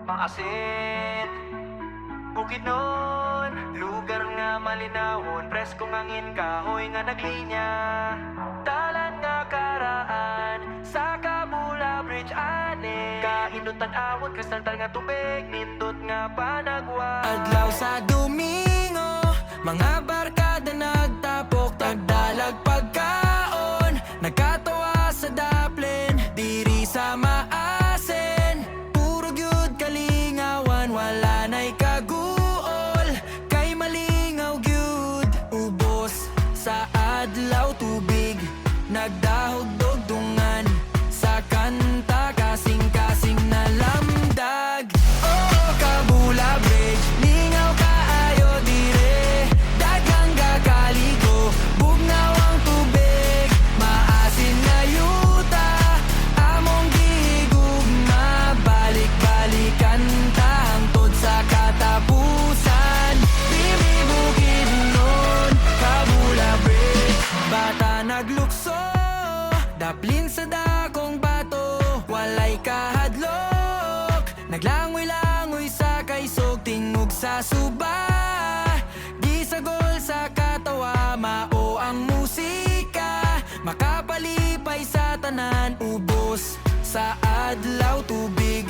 maasin. Bukidnon, lugar nga malinawon, presko ngangin kahoy nga naglinya. Talan nga karaan, sa Kabula Bridge ane. Kaindutan awon, kristal nga tubig, nindot nga panagwa. Adlaw sa Domingo, mga barkada nagtapok, tagdalag pagkaon, nagkatawa sa daplin, diri sa maasin. Puro gyud kalingawan, wala na'y kaguol, kay malingaw gyud. Ubos sa adlaw tubig, nagdahog dugdungan, sa kanta kasing-kasing na lamdag. Oh, Kabula Bridge, lingaw kaayo dire, daghang gakaligo, bugnaw ang tubig, maasin na yuta, among gigugma, balik-balikan ta hangtod sa katapusan. Diri Bukidnon, Kabula Bridge, bata naglukso, daplin sa dakong bato, walay kahadlok, naglangoy-langoy sa kaisog, tingog sa suba, gisagol sa katawa, mao ang musika, makapalipay sa tanan. Ubos sa adlaw tubig,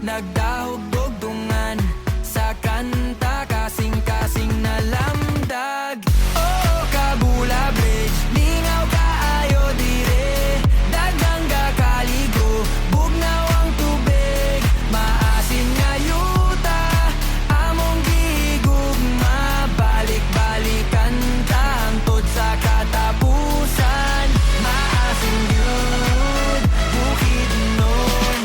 nagdahog dugdungan, sa kanta kasing-kasing na lamdag. Oh, Kabula Bridge, lingaw kaayo dire, daghang gakaligo, bugnaw ang tubig, maasin nga yuta, among gigugma, balik-balikan ta hangtod sa katapusan. Maasin gyud Bukidnon.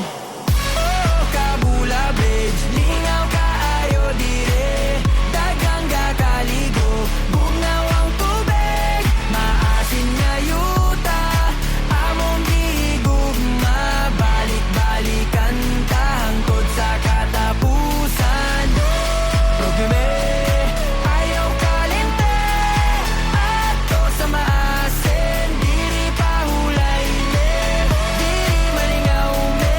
Oh, Kabula Bridge, lingaw kaayo dire, daghang gakaligo, bugnaw ang tubig, maasin nga yuta, among gigugma, balik-balikan ta hangtod sa katapusan. Probleme, ayaw kalente, ato sa maasin, diri pahulay le, diri malingaw me.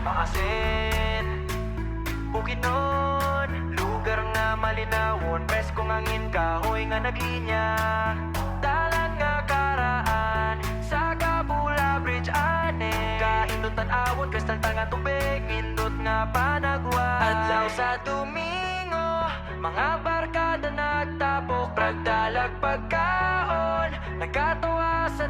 Maasin, Bukidnon, lugar nga malinawon, presko ngangin kahoy nga naglinya. Talan nga karaan, sa Kabula Bridge ane. Kaindutan awon, kristal nga tubig, nindot nga panagwa. Adlaw sa Domingo, mga barkada nagtapok, pragdalag pagkaon, nagkatawa sa